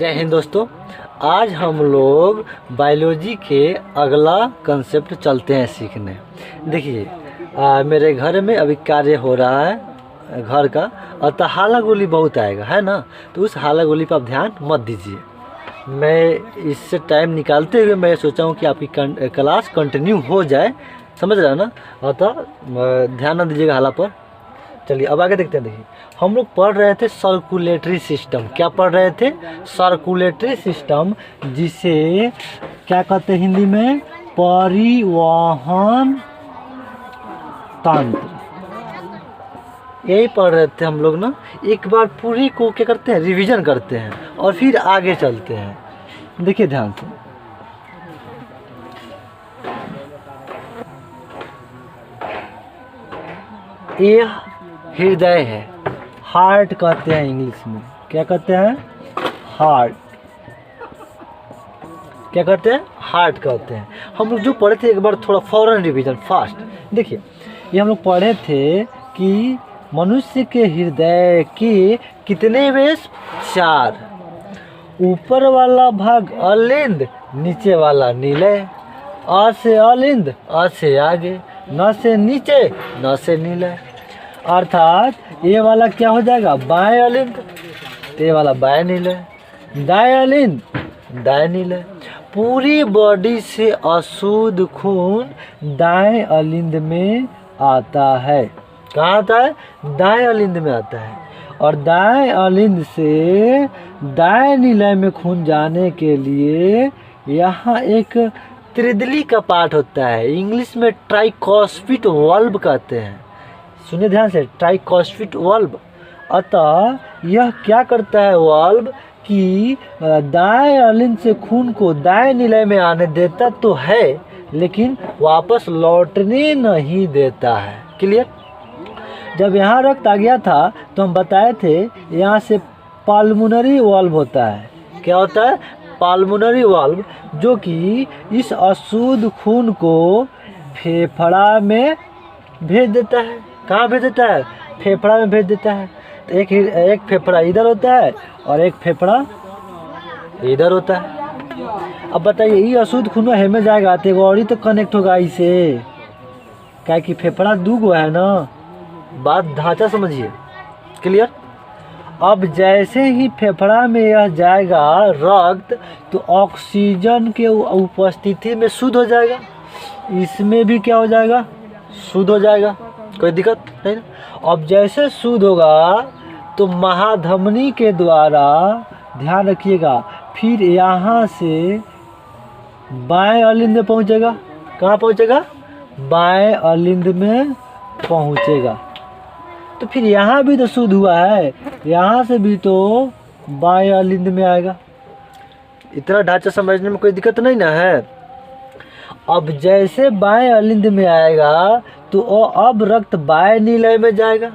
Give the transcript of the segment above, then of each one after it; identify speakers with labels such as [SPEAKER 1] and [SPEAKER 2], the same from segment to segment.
[SPEAKER 1] जय हिंद दोस्तों। आज हम लोग बायोलॉजी के अगला कंसेप्ट चलते हैं सीखने। देखिए मेरे घर में अभी कार्य हो रहा है घर का, और तो हाला गोली बहुत आएगा है ना, तो उस हाला गोली पर आप ध्यान मत दीजिए। मैं इससे टाइम निकालते हुए मैं सोचा हूँ कि आपकी क्लास कंटिन्यू हो जाए, समझ रहे हो ना, और तो ध्यान ना दीजिएगा हाला पर। चलिए अब आगे देखते हैं। देखिए हम लोग पढ़ रहे थे सर्कुलेटरी सिस्टम। क्या पढ़ रहे थे? सर्कुलेटरी सिस्टम, जिसे क्या कहते हैं हिंदी में? परिवहन तंत्र। यही पढ़ रहे थे हम लोग ना। एक बार पूरी को क्या करते हैं, रिवीजन करते हैं और फिर आगे चलते हैं। देखिए ध्यान से, यह हृदय है, हार्ट कहते हैं इंग्लिश में। क्या कहते हैं? हार्ट। क्या कहते हैं? हार्ट कहते हैं। हम लोग जो पढ़े थे एक बार थोड़ा फौरन रिवीजन फास्ट। देखिए ये हम लोग पढ़े थे कि मनुष्य के हृदय के कितने वेश? 4। ऊपर वाला भाग अलिंद, नीचे वाला नीले। अ से अलिंद, अ से आगे, न से नीचे, न से नीले। अर्थात ये वाला क्या हो जाएगा? बाएं अलिंद, ये वाला बाएं नीले, दाएं अलिंद, दाएं नीले। पूरी बॉडी से अशुद्ध खून दाएं अलिंद में आता है। कहाँ आता है? दाएं अलिंद में आता है। और दाएं अलिंद से दाएं नीले में खून जाने के लिए यहाँ एक त्रिदली का पार्ट होता है। इंग्लिश में ट्राइकॉस्पिड वाल्व कहते हैं। सुनिए ध्यान से, ट्राइकॉस्पिड वाल्व। अतः यह क्या करता है वाल्व कि दाएं अलिंद से खून को दाएं नीले में आने देता तो है, लेकिन वापस लौटने नहीं देता है। क्लियर? जब यहाँ रक्त आ गया था तो हम बताए थे यहाँ से पाल्मोनरी वाल्व होता है। क्या होता है? पाल्मोनरी वाल्व, जो कि इस अशुद्ध खून को फेफड़ा में भेज देता है। कहाँ भेज देता है? फेफड़ा में भेज देता है। तो एक फेफड़ा इधर होता है और एक फेफड़ा इधर होता है। अब बताइए ये अशुद्ध खून में जाएगा तो एगो और ही तो कनेक्ट होगा इसे, क्या कि फेफड़ा दूगो है ना। बात ढांचा समझिए। क्लियर? अब जैसे ही फेफड़ा में यह जाएगा रक्त, तो ऑक्सीजन के उपस्थिति में शुद्ध हो जाएगा। इसमें भी क्या हो जाएगा? शुद्ध हो जाएगा। कोई दिक्कत नहीं ना। अब जैसे शुद्ध होगा तो महाधमनी के द्वारा, ध्यान रखिएगा, फिर यहाँ से बाएं अलिंद में पहुँचेगा। कहाँ पहुँचेगा? बाएं अलिंद में पहुँचेगा। तो फिर यहाँ भी तो शुद्ध हुआ है, यहाँ से भी तो बाएं अलिंद में आएगा। इतना ढांचा समझने में कोई दिक्कत नहीं ना है। अब जैसे बाएं अलिंद में आएगा तो अब रक्त बाएं नीले में जाएगा,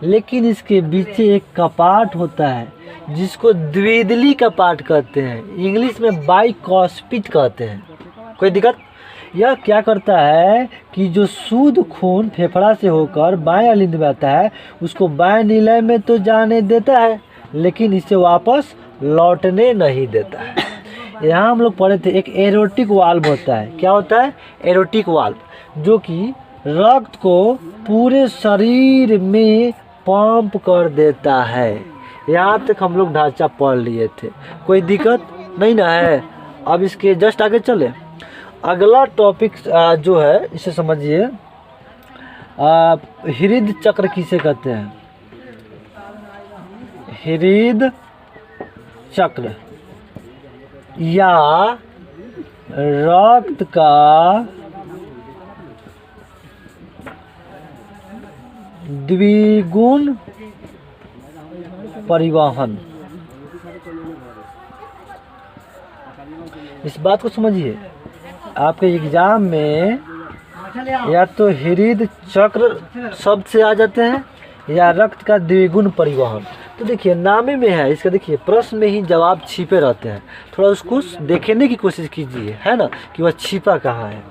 [SPEAKER 1] लेकिन इसके बीच एक कपाट होता है जिसको द्विदली कपाट कहते हैं। इंग्लिश में बाइकॉस्पिड कहते हैं। कोई दिक्कत? यह क्या करता है कि जो शुद्ध खून फेफड़ा से होकर बाएं अलिंद में आता है उसको बाएं नीले में तो जाने देता है, लेकिन इसे वापस लौटने नहीं देता है। यहाँ हम लोग पढ़े थे एक एरोटिक वाल्व होता है। क्या होता है? एरोटिक वाल्व, जो कि रक्त को पूरे शरीर में पंप कर देता है। यहाँ तक हम लोग ढांचा पढ़ लिए थे। कोई दिक्कत नहीं ना है। अब इसके जस्ट आगे चले। अगला टॉपिक जो है इसे समझिए। हृदय चक्र किसे कहते हैं? हृदय चक्र या रक्त का द्विगुण परिवहन। इस बात को समझिए, आपके एग्जाम में या तो हृदय चक्र शब्द से आ जाते हैं या रक्त का द्विगुण परिवहन। तो देखिए नाम में है इसका। देखिए प्रश्न में ही जवाब छिपे रहते हैं। थोड़ा उसको देखने की कोशिश कीजिए, है ना, कि वह छिपा कहाँ है।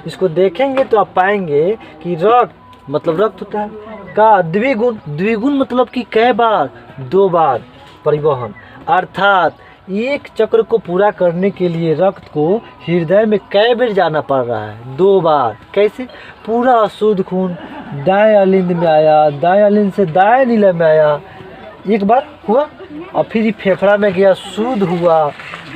[SPEAKER 1] इसको देखेंगे तो आप पाएंगे कि रक्त मतलब रक्त होता है का द्विगुण। द्विगुण मतलब कि कै बार? 2 बार परिवहन। अर्थात एक चक्र को पूरा करने के लिए रक्त को हृदय में कई बार जाना पड़ रहा है? 2 बार। कैसे? पूरा अशुद्ध खून दाएं अलिंद में आया, दाएं अलिंद से दाएं नीला में आया, एक बार हुआ, और फिर ये फेफड़ा में गया, शुद्ध हुआ,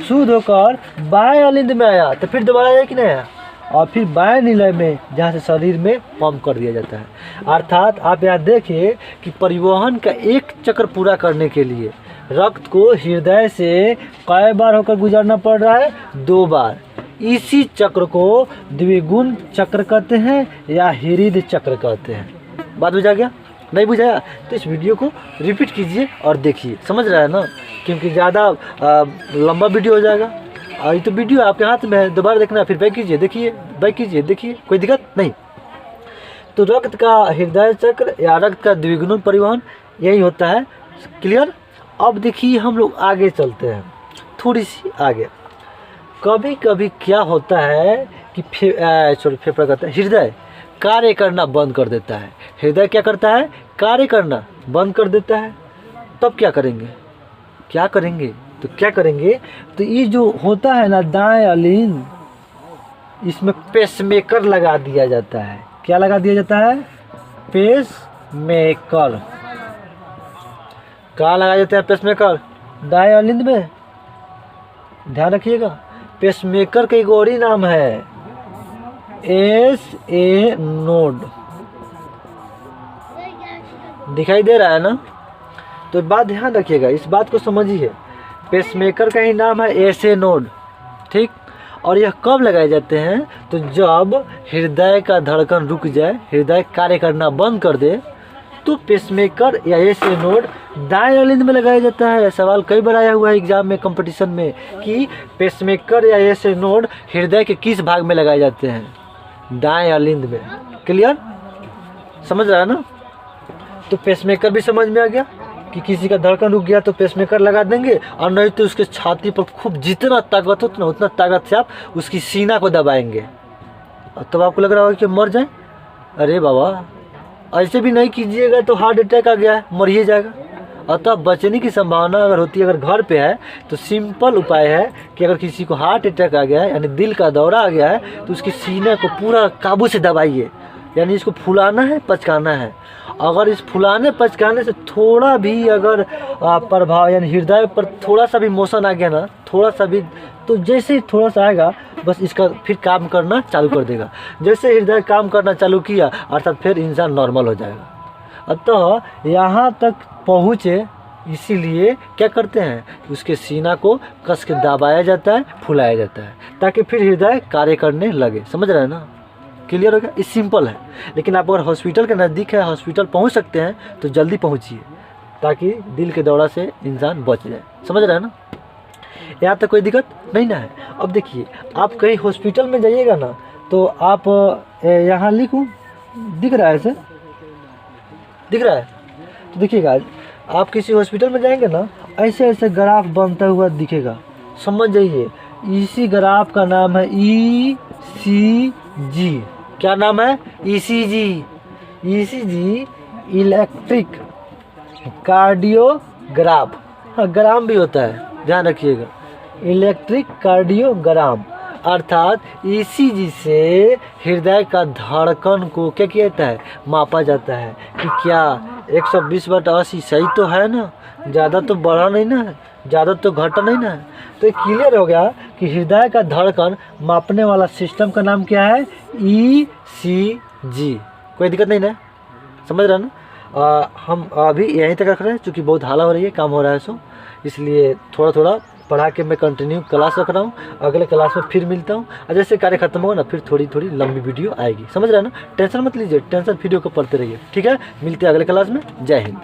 [SPEAKER 1] शुद्ध होकर बाएं अलिंद में आया, तो फिर दोबारा आया कि नहीं आया, और फिर बाएं नीला में जहाँ से शरीर में पंप कर दिया जाता है। अर्थात आप यहाँ देखिए कि परिवहन का एक चक्र पूरा करने के लिए रक्त को हृदय से कई बार होकर गुजरना पड़ रहा है? 2 बार। इसी चक्र को द्विगुण चक्र कहते हैं या हृदय चक्र कहते हैं। बात बुझा गया? नहीं बुझाया तो इस वीडियो को रिपीट कीजिए और देखिए, समझ रहा है ना, क्योंकि ज़्यादा लंबा वीडियो हो जाएगा। ये तो वीडियो आपके हाथ में है, दोबारा देखना, फिर बैक कीजिए, देखिए, बैक कीजिए, देखिए, कोई दिक्कत नहीं। तो रक्त का हृदय चक्र या रक्त का द्विगुण परिवहन यही होता है। क्लियर? अब देखिए हम लोग आगे चलते हैं, थोड़ी सी आगे। कभी कभी क्या होता है कि फेफड़ा कहता है, हृदय कार्य करना बंद कर देता है। हृदय क्या करता है? कार्य करना बंद कर देता है। तब क्या करेंगे? क्या करेंगे? तो क्या करेंगे, तो ये जो होता है ना दाएं अलिंद, इसमें पेसमेकर लगा दिया जाता है। क्या लगा दिया जाता है? पेसमेकर। कहाँ लगाया जाता है पेसमेकर? दाएं अलिंद में। ध्यान रखिएगा, पेसमेकर का एक और ही नाम है SA नोड। दिखाई दे रहा है ना? तो बात ध्यान रखिएगा, इस बात को समझिए। पेसमेकर का ही नाम है SA नोड, ठीक। और यह कब लगाए जाते हैं? तो जब हृदय का धड़कन रुक जाए, हृदय कार्य करना बंद कर दे, तो पेसमेकर या SA नोड दाएं अलिंद में लगाया जाता है। सवाल कई बार आया हुआ है एग्जाम में, कंपटीशन में, कि पेसमेकर या SA नोड हृदय के किस भाग में लगाए जाते हैं? दाएं अलिंद में। क्लियर? समझ रहा है ना? तो पेसमेकर भी समझ में आ गया कि किसी का धड़कन रुक गया तो पेसमेकर लगा देंगे, और नहीं तो उसके छाती पर खूब जितना ताकत हो ना उतना ताकत से आप उसकी सीना को दबाएंगे। तब आपको लग रहा होगा कि मर जाए। अरे बाबा, ऐसे भी नहीं कीजिएगा तो हार्ट अटैक आ गया है, मर ही जाएगा। अतः बचने की संभावना अगर होती है, अगर घर पे है, तो सिंपल उपाय है कि अगर किसी को हार्ट अटैक आ गया है, यानी दिल का दौरा आ गया है, तो उसकी सीने को पूरा काबू से दबाइए। यानी इसको फुलाना है, पचकाना है। अगर इस फुलाने पचकाने से थोड़ा भी अगर प्रभाव, यानी हृदय पर थोड़ा सा भी मोशन आ गया ना, थोड़ा सा भी, तो जैसे ही थोड़ा सा आएगा, बस इसका फिर काम करना चालू कर देगा। जैसे हृदय काम करना चालू किया, अर्थात फिर इंसान नॉर्मल हो जाएगा। अतः यहाँ तक पहुँचे, इसीलिए क्या करते हैं, उसके सीना को कस के दबाया जाता है, फुलाया जाता है, ताकि फिर हृदय कार्य करने लगे। समझ रहे हैं ना? क्लियर हो गया? ये सिंपल है। लेकिन आप अगर हॉस्पिटल के नज़दीक है, हॉस्पिटल पहुंच सकते हैं, तो जल्दी पहुंचिए, ताकि दिल के दौरा से इंसान बच जाए। समझ रहे हैं ना? यहाँ तक कोई दिक्कत नहीं ना है। अब देखिए, आप कहीं हॉस्पिटल में जाइएगा ना, तो आप यहाँ लिखूँ, दिख रहा है सर? दिख रहा है? तो देखिएगा, आप किसी हॉस्पिटल में जाएंगे ना, ऐसे ऐसे ग्राफ बनता हुआ दिखेगा। समझ जाइए, इसी ग्राफ का नाम है ECG। क्या नाम है? ECG। ECG electric cardiograph. हाँ, ग्राम भी होता है, ध्यान रखिएगा, इलेक्ट्रिक कार्डियोग्राम। अर्थात ECG से हृदय का धड़कन को क्या किया जाता है? मापा जाता है कि क्या 120/80 सही तो है ना, ज़्यादा तो बढ़ा नहीं ना है, ज़्यादा तो घटा नहीं ना है। तो क्लियर हो गया कि हृदय का धड़कन मापने वाला सिस्टम का नाम क्या है? ECG। कोई दिक्कत नहीं ना? समझ रहे ना? हम अभी यहीं तक रख रहे हैं, क्योंकि बहुत हाला हो रही है, काम हो रहा है, सो इसलिए थोड़ा थोड़ा पढ़ा के मैं कंटिन्यू क्लास रख रहा हूँ। अगले क्लास में फिर मिलता हूँ, और जैसे कार्य खत्म होगा ना, फिर थोड़ी थोड़ी लंबी वीडियो आएगी। समझ रहे हैं ना? टेंशन मत लीजिए, टेंशन वीडियो को पढ़ते रहिए, ठीक है? मिलते हैं अगले क्लास में। जय हिंद।